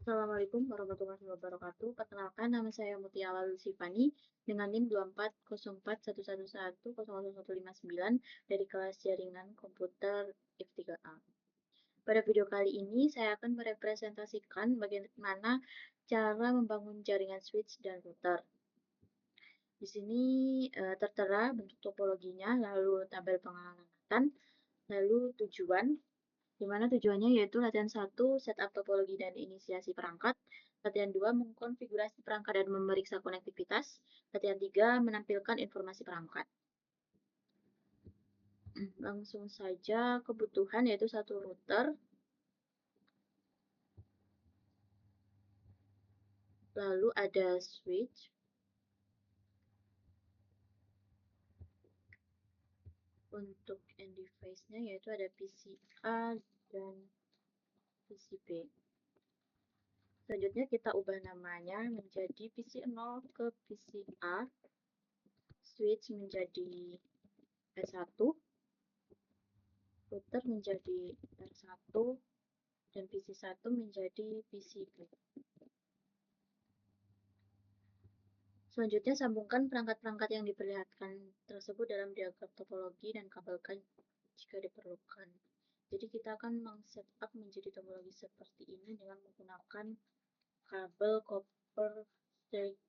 Assalamualaikum warahmatullahi wabarakatuh. Perkenalkan, nama saya Mutiara Lusifani dengan NIM 2404111100159 dari kelas jaringan komputer F3A. Pada video kali ini, saya akan merepresentasikan bagaimana cara membangun jaringan switch dan router. Di sini tertera bentuk topologinya, lalu tabel pengamatan, lalu tujuan, di mana tujuannya yaitu latihan 1, setup topologi dan inisiasi perangkat, latihan 2, mengkonfigurasi perangkat dan memeriksa konektivitas, latihan 3, menampilkan informasi perangkat. Langsung saja kebutuhan yaitu satu router, lalu ada switch, untuk end device-nya yaitu ada PC A dan PC B. Selanjutnya kita ubah namanya menjadi PC 0 ke PC A, switch menjadi S1, router menjadi R1, dan PC 1 menjadi PC B. Selanjutnya sambungkan perangkat-perangkat yang diperlihatkan tersebut dalam diagram topologi dan kabelkan jika diperlukan. Jadi kita akan meng-setup menjadi topologi seperti ini dengan menggunakan kabel copper straight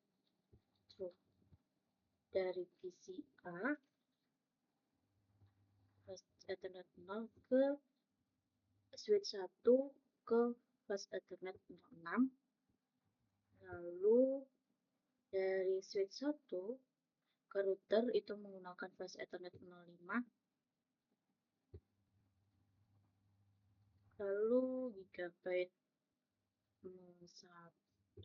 through dari PC A fast Ethernet 0 ke switch 1 ke fast Ethernet 06, lalu dari switch 1 ke router itu menggunakan fast Ethernet 05, lalu gigabyte 1.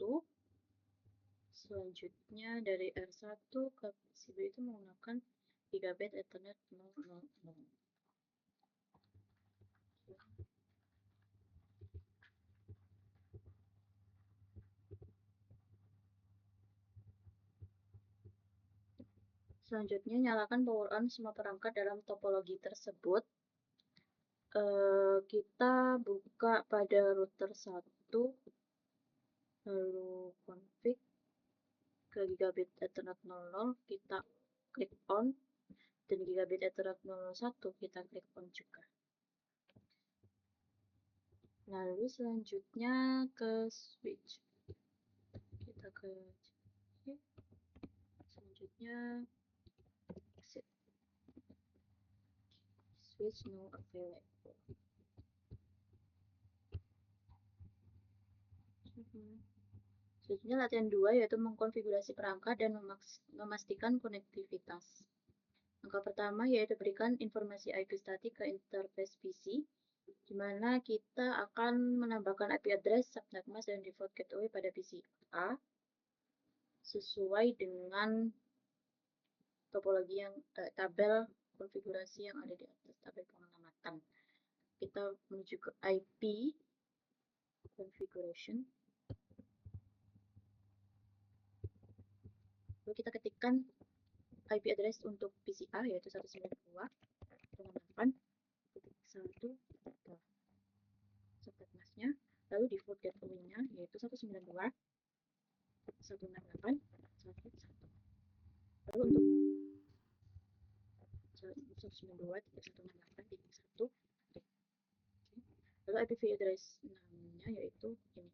Selanjutnya dari R1 ke PCB itu menggunakan gigabyte Ethernet 000. Selanjutnya nyalakan power on semua perangkat dalam topologi tersebut. Kita buka pada router 1, lalu config ke gigabit Ethernet 00, kita klik on, dan gigabit Ethernet 01 kita klik on juga. Lalu selanjutnya ke switch, kita ke selanjutnya exit, switch no available. Selanjutnya latihan 2 yaitu mengkonfigurasi perangkat dan memastikan konektivitas. Langkah pertama yaitu berikan informasi IP statik ke interface PC, di mana kita akan menambahkan IP address, subnet mask, dan default gateway pada PC A sesuai dengan topologi yang tabel konfigurasi yang ada di atas tabel pengamatan. Kita menuju ke IP configuration. Lalu kita ketikkan IP address untuk PC A yaitu 192.168.1. Subnet masknya, lalu default gateway-nya yaitu 192.168.1. Lalu untuk 192.168.1. Lalu IP address namanya yaitu ini.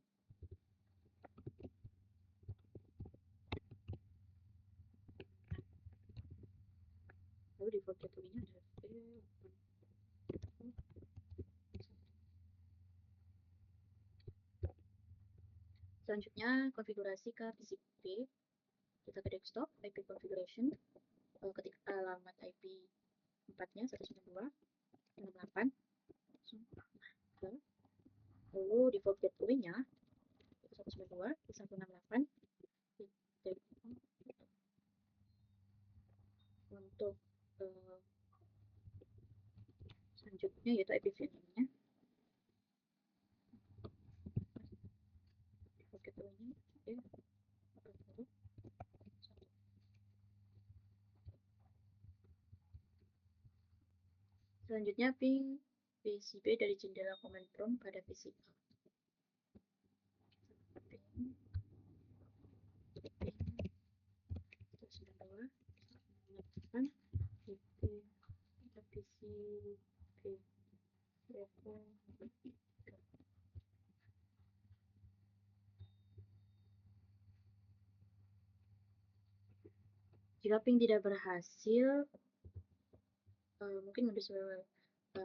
Lalu default gateway-nya adalah selanjutnya konfigurasi ke PCB. Kita ke desktop, IP configuration, ketik alamat IP 4-nya 192.168. Lalu default gateway-nya 192.168. Untuk selanjutnya yaitu IP VLAN-nya. Default gateway-nya selanjutnya ping PCB dari jendela command prompt pada PC A. Jika ping tidak berhasil, mungkin modus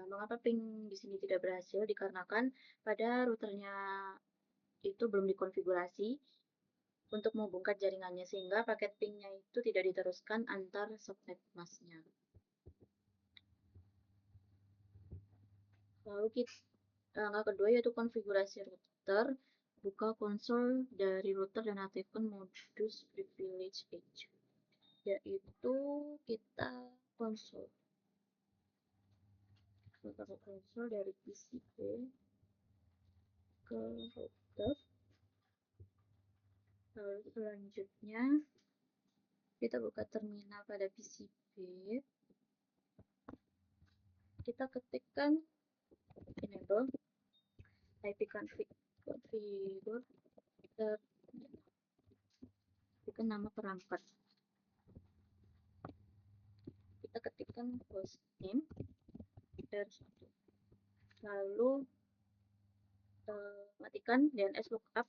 mengapa ping di sini tidak berhasil dikarenakan pada routernya itu belum dikonfigurasi untuk membongkar jaringannya sehingga paket pingnya itu tidak diteruskan antar subnet masnya. Lalu langkah kedua yaitu konfigurasi router. Buka konsol dari router dan aktifkan modus privilege edge, yaitu kita buka konsol dari PCB ke router. Lalu selanjutnya kita buka terminal pada PCB, kita ketikkan enable IP configure, ketikkan nama perangkat, kita ketikkan hostname R1, lalu matikan DNS lookup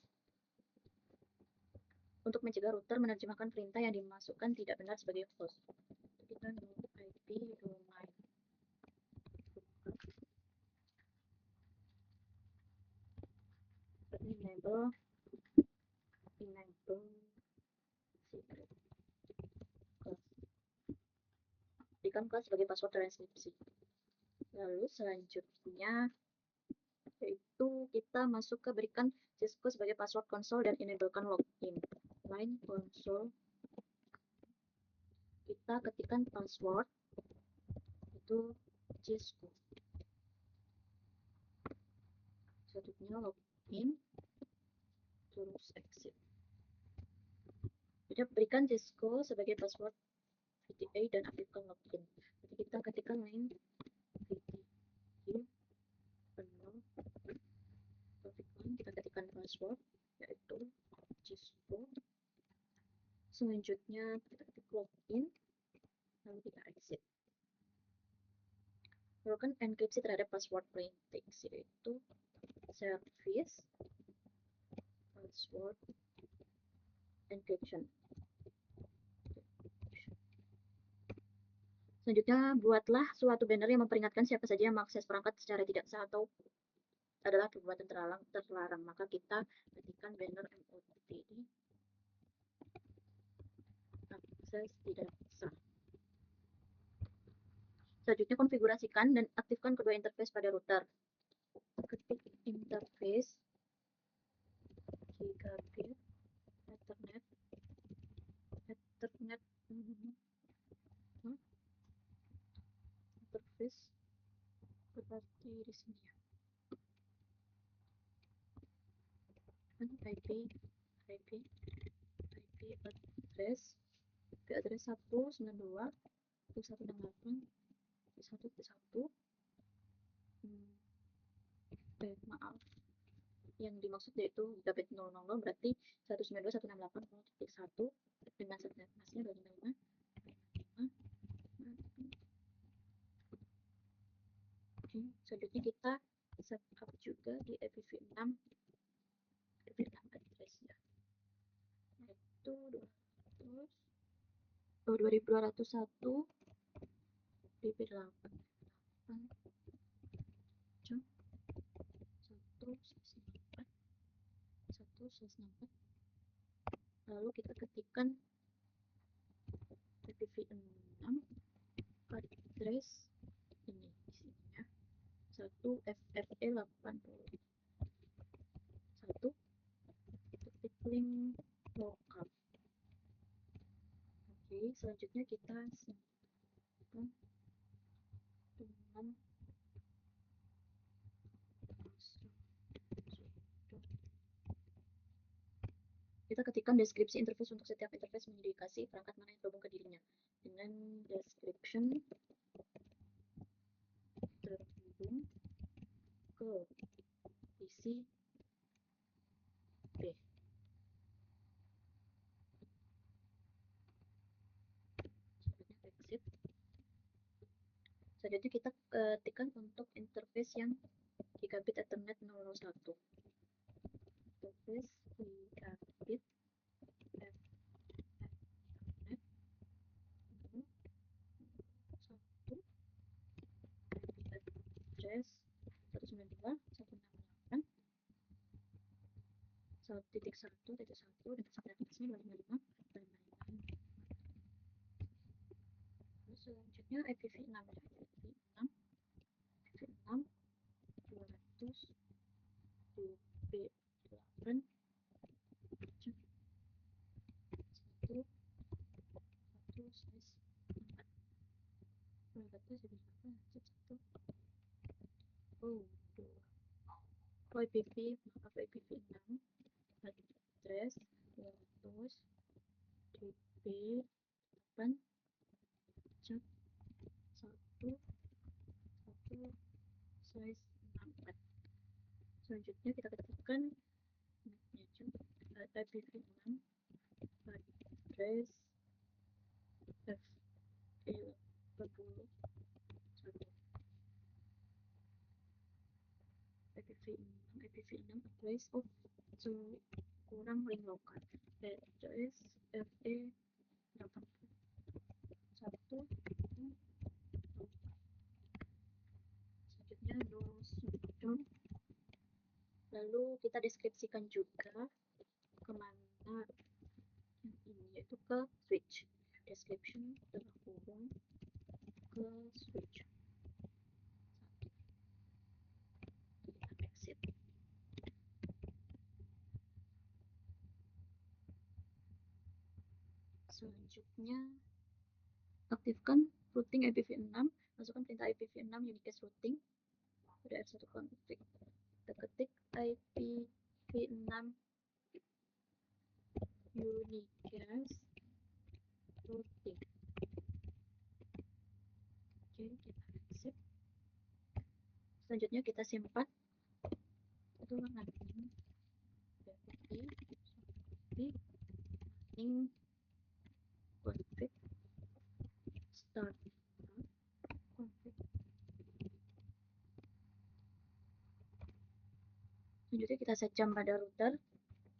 untuk mencegah router menerjemahkan perintah yang dimasukkan tidak benar sebagai host. Kita IP domain enable secret class, berikan kelas sebagai password transkripsi. Lalu selanjutnya yaitu kita masuk ke berikan Cisco sebagai password konsol dan enablekan login. Line konsol, kita ketikkan password itu Cisco. Selanjutnya login, terus exit. Kita berikan Cisco sebagai password VTA dan aktifkan login. Jadi kita ketikkan line VTA penuh, kita ketikkan password yaitu Cisco. Selanjutnya kita ketik login, lalu kita exit. Lakukan enkripsi terhadap password plain text yaitu service password encryption. Selanjutnya, buatlah suatu banner yang memperingatkan siapa saja yang mengakses perangkat secara tidak sah atau adalah perbuatan terlarang. Maka kita ketikkan banner MOTD akses tidak sah. Selanjutnya, konfigurasikan dan aktifkan kedua interface pada router. Ketik interface gigabit Ethernet interface seperti di sini ya. IP address 192.168.1.1. Maaf, yang dimaksud yaitu gigabit 000 berarti 192.168.1 dengan subnet masnya 255. Oke, selanjutnya kita setup juga di IPv6 address-nya yaitu 2201 DP8 lalu kita ketikkan IPv6 address ini di sini ya, 1FFE80. Ketik link lokal. Oke, selanjutnya kita simpan dengan kita ketikkan deskripsi interface untuk setiap interface mengindikasi perangkat mana yang terhubung ke dirinya dengan description terhubung ke PC B. selanjutnya kita ketikkan untuk interface yang gigabit Ethernet 001. Interface gigabit Ethernet 001 address 192.168 1.1.1 dengan standar atasnya 255. Terus selanjutnya IPv6 IPv6 200 UB8 1 size 4 200 UB8 1 oh IPv maaf IPv6 address 200 DB8 cat 1 size 4. Selanjutnya kita ketikkan IPv6 address F41 IPv6 address kurang link lokal address FE81 selanjutnya no. Lalu kita deskripsikan juga kemana yang ini, yaitu ke switch. Description telah kurung ke switch. Kita exit. Selanjutnya aktifkan routing IPv6, masukkan perintah IPv6 unicast routing pada R1 config. Kita ketik IPv6 unicast routing. Oke, kita exit. Selanjutnya kita simpan itu running config start config. Selanjutnya kita set jam pada router,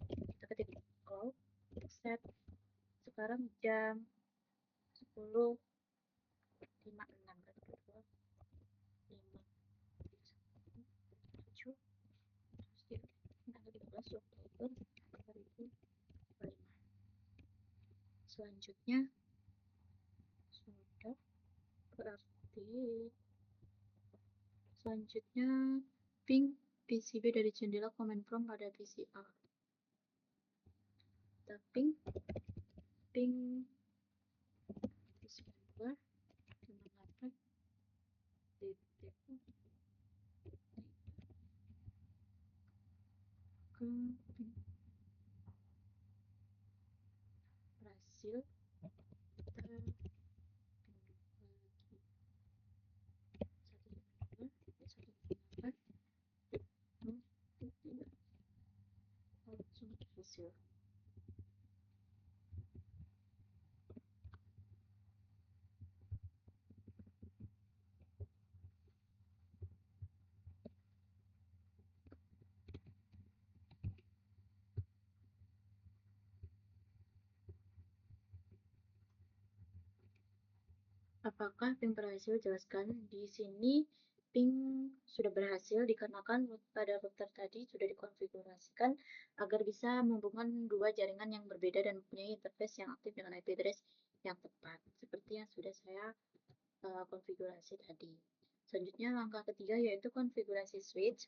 kita ketik call set sekarang jam 10.56 berarti 5 tanggal 13 Oktober 2005. Selanjutnya sudah berarti selanjutnya ping PCB dari jendela command prompt pada PCA. Kita ping PCB2 58 DTU ke ping berhasil. Kita ping langsung berhasil. Apakah ping berhasil? Jelaskan di sini. Ping sudah berhasil dikarenakan pada router tadi sudah dikonfigurasikan agar bisa menghubungkan dua jaringan yang berbeda dan mempunyai interface yang aktif dengan IP address yang tepat, seperti yang sudah saya konfigurasi tadi. Selanjutnya langkah ketiga yaitu konfigurasi switch.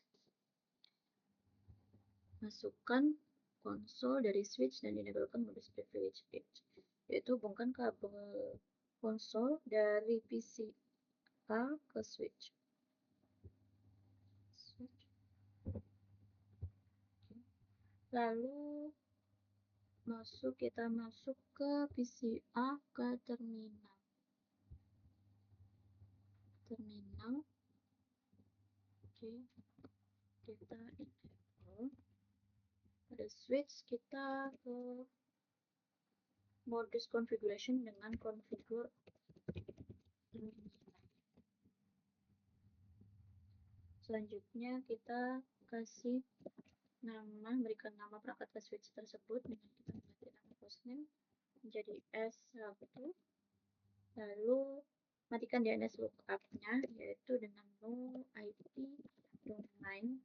Masukkan konsol dari switch dan enablekan modus privilege page, yaitu hubungkan kabel konsol dari PCA ke switch. Lalu kita masuk ke PCA ke terminal. Oke, kita enable. Pada switch kita ke modus configuration dengan configure terminal. Selanjutnya kita berikan nama perangkat ke switch tersebut dengan kita mengganti nama hostname menjadi S1, lalu matikan DNS lookup-nya yaitu dengan no IP domain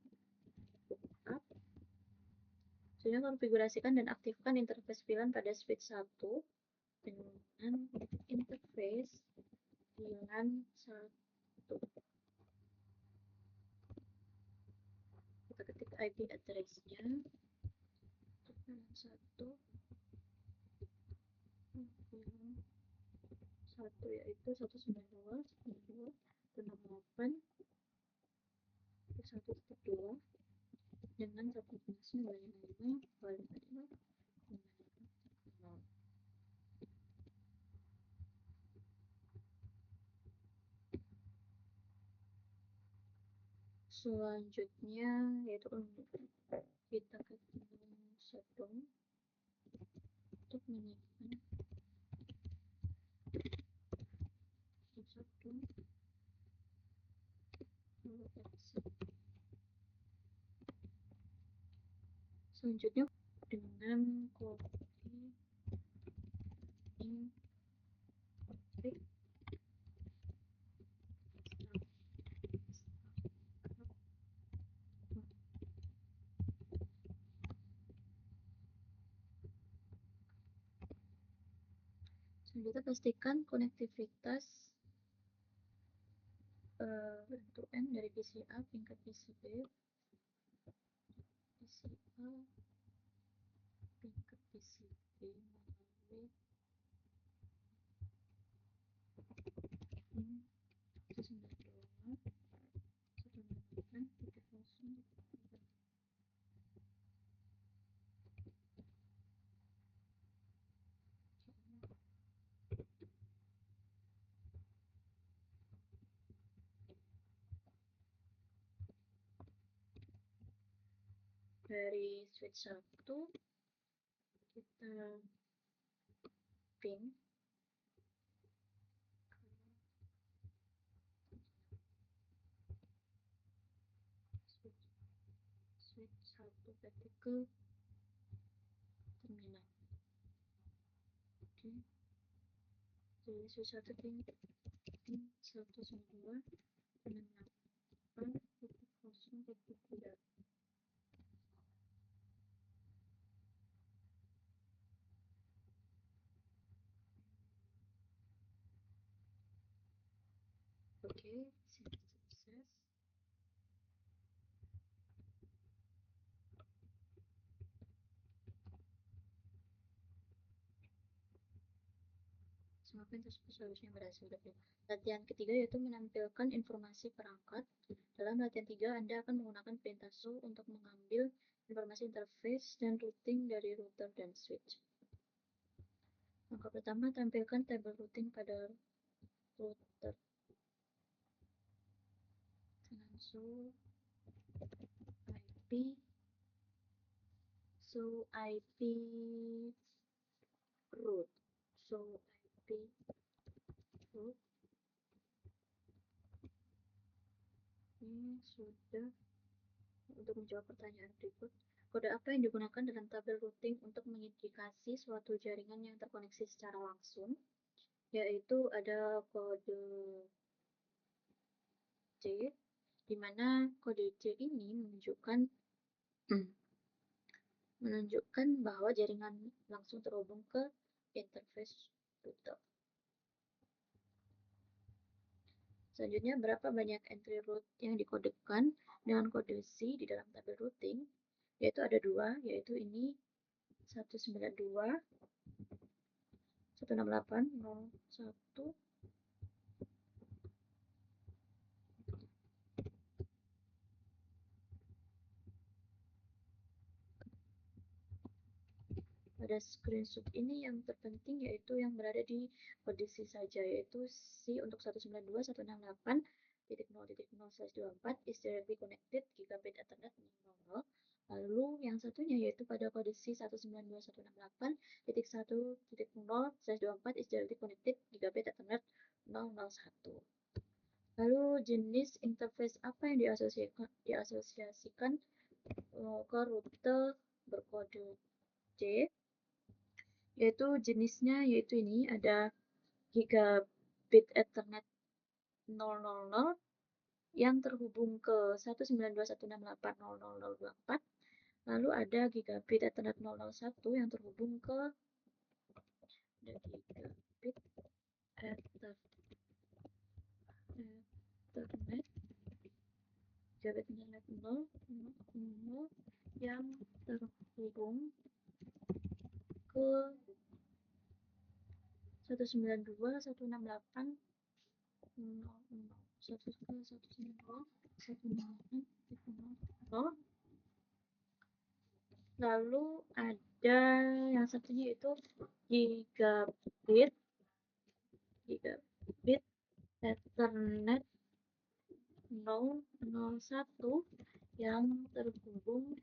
lookup. Selanjutnya konfigurasikan dan aktifkan interface VLAN pada switch 1 dengan interface VLAN 1. Kita ketik IP address-nya untuk VLAN 1 yaitu 192.168.1.2 dengan 1.9.5.0. Selanjutnya yaitu kita ketik setting untuk menyimpan satu selanjutnya dengan copy config selanjutnya pastikan konektivitas end-to-end dari PC A ping ke PC B, PC A ping ke PC B melalui pin 192 168.0. Dari switch 1 kita ping switch 1 berarti ke terminal. Oke. Jadi switch 1 ping 192.168.0.3. Oke, sudah sukses. Semua pin tersebut seharusnya berhasil. Latihan ketiga yaitu menampilkan informasi perangkat. Dalam latihan 3, Anda akan menggunakan perintah show untuk mengambil informasi interface dan routing dari router dan switch. Langkah pertama, tampilkan tabel routing pada router. Dengan show IP root. Ini sudah. Untuk menjawab pertanyaan berikut, kode apa yang digunakan dalam tabel routing untuk mengindikasi suatu jaringan yang terkoneksi secara langsung? Yaitu ada kode C, di mana kode C ini menunjukkan bahwa jaringan langsung terhubung ke interface router. Selanjutnya, berapa banyak entry root yang dikodekan dengan kode C di dalam tabel routing? Yaitu ada 2, yaitu ini 192.168.0.1. Pada screenshot ini yang terpenting yaitu yang berada di kondisi saja, yaitu C untuk 192.168.0.0/24 is directly connected gigabit ethernet 000. Lalu yang satunya yaitu pada kode C 192.168.1.0/24 is directly connected gigabit ethernet 001. Lalu jenis interface apa yang diasosiasikan ke rute berkode C, yaitu jenisnya yaitu ini ada gigabit Ethernet 000 yang terhubung ke 192.168.00024. Lalu ada gigabit Ethernet 001 yang terhubung ke gigabit Ethernet gigabit Ethernet 0 yang terhubung ke 192.168.192.168.168.0. Lalu ada yang satunya itu gigabit Ethernet 001 yang terhubung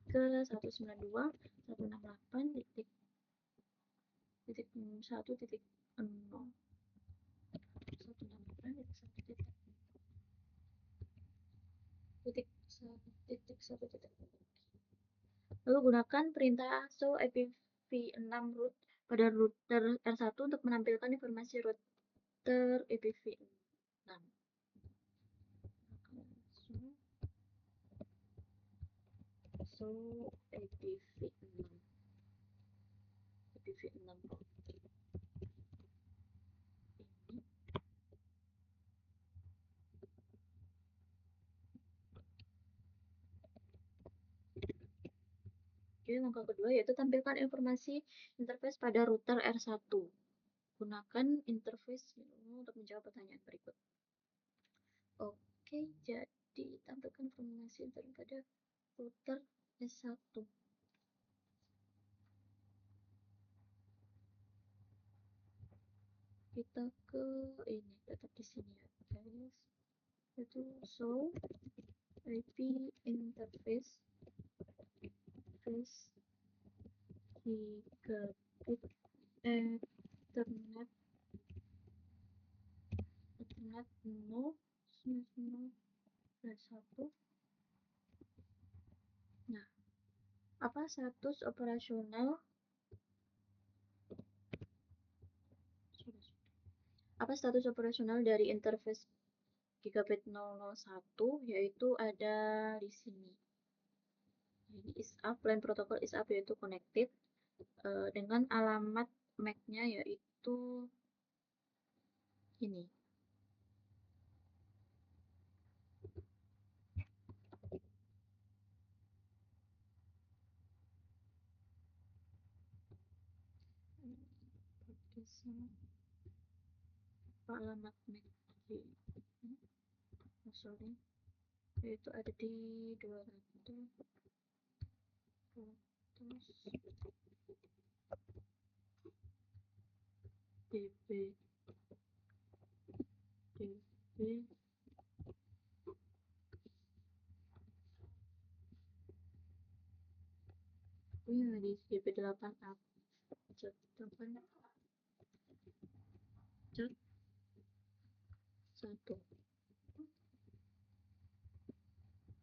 ke 192.168.168.168.1. Lalu gunakan perintah show IPv6 root pada router R1 untuk menampilkan informasi router IPv6. Show IPv6 root. Oke, langkah kedua yaitu tampilkan informasi interface pada router R1. Gunakan interface untuk menjawab pertanyaan berikut. Oke, jadi tampilkan informasi interface pada router S1. Kita ke ini, tetap di sini ya guys. Itu show IP interface gigabit Ethernet 0.1. Nah, apa status operasional dari interface gigabit 001, yaitu ada di sini. Ini ISAP, line protokol ISAP yaitu connected dengan alamat MAC-nya yaitu ini. Alamat MAC yaitu ada di 200 db ini di db8a satu.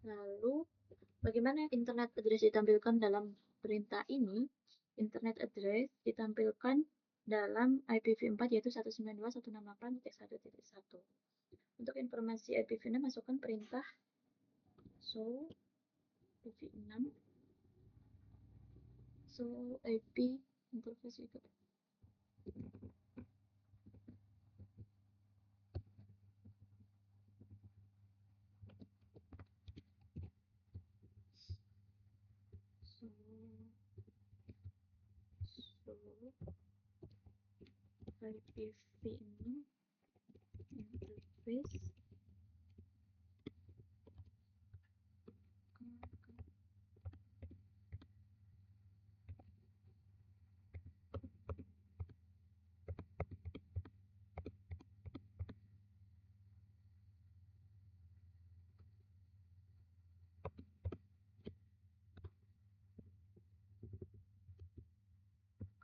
Lalu bagaimana internet address ditampilkan dalam perintah ini? Internet address ditampilkan dalam IPv4 yaitu 192.168.1.1. Untuk informasi IPv6 masukkan perintah show IPv6 show IP interface itu. IPv6 interface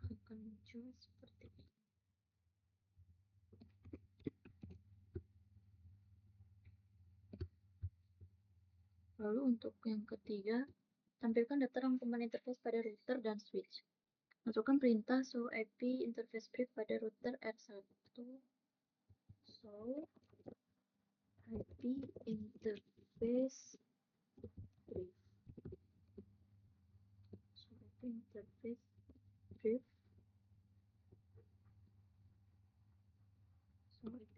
akan muncul seperti ini. untuk yang ketiga, tampilkan daftar rangkuman interface pada router dan switch. Masukkan perintah show IP interface brief pada router R1. Show IP interface brief. Show IP interface brief. Show IP.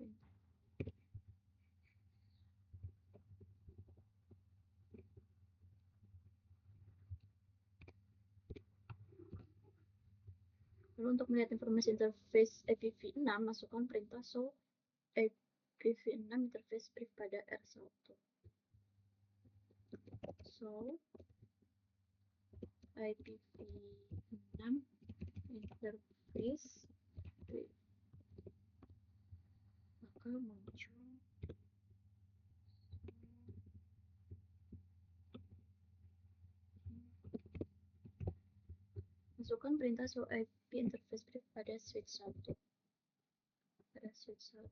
Lalu untuk melihat informasi interface IPv6, masukkan perintah show IPv6 interface brief pada R1. Show IPv6 interface brief. Maka muncul masukkan perintah show IP interface brief pada switch 1. Pada switch 1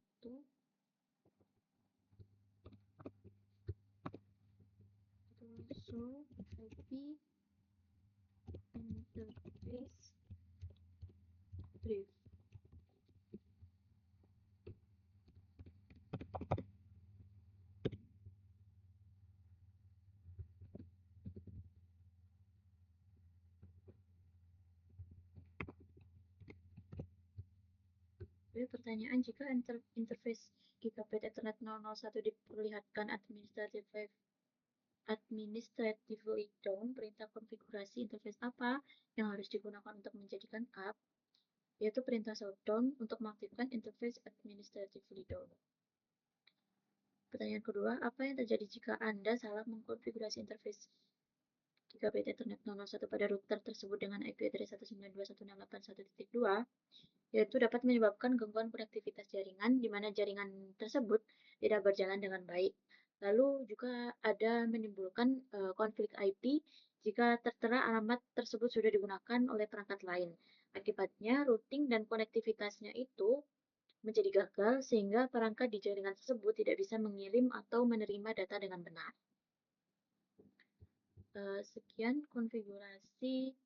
show IP interface brief. Jadi pertanyaan, jika interface Gigabit Ethernet 001 diperlihatkan administratively down, perintah konfigurasi interface apa yang harus digunakan untuk menjadikan up? Yaitu perintah shutdown untuk mengaktifkan interface administratively down. Pertanyaan kedua, apa yang terjadi jika Anda salah mengkonfigurasi interface Gigabit Ethernet 001 pada router tersebut dengan IP address 192.168.1.2, yaitu dapat menyebabkan gangguan konektivitas jaringan di mana jaringan tersebut tidak berjalan dengan baik. Lalu juga ada menimbulkan konflik IP jika tertera alamat tersebut sudah digunakan oleh perangkat lain. Akibatnya routing dan konektivitasnya itu menjadi gagal sehingga perangkat di jaringan tersebut tidak bisa mengirim atau menerima data dengan benar. Sekian konfigurasi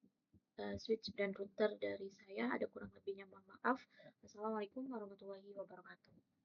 switch dan router dari saya. Ada kurang lebihnya mohon maaf. Assalamualaikum warahmatullahi wabarakatuh.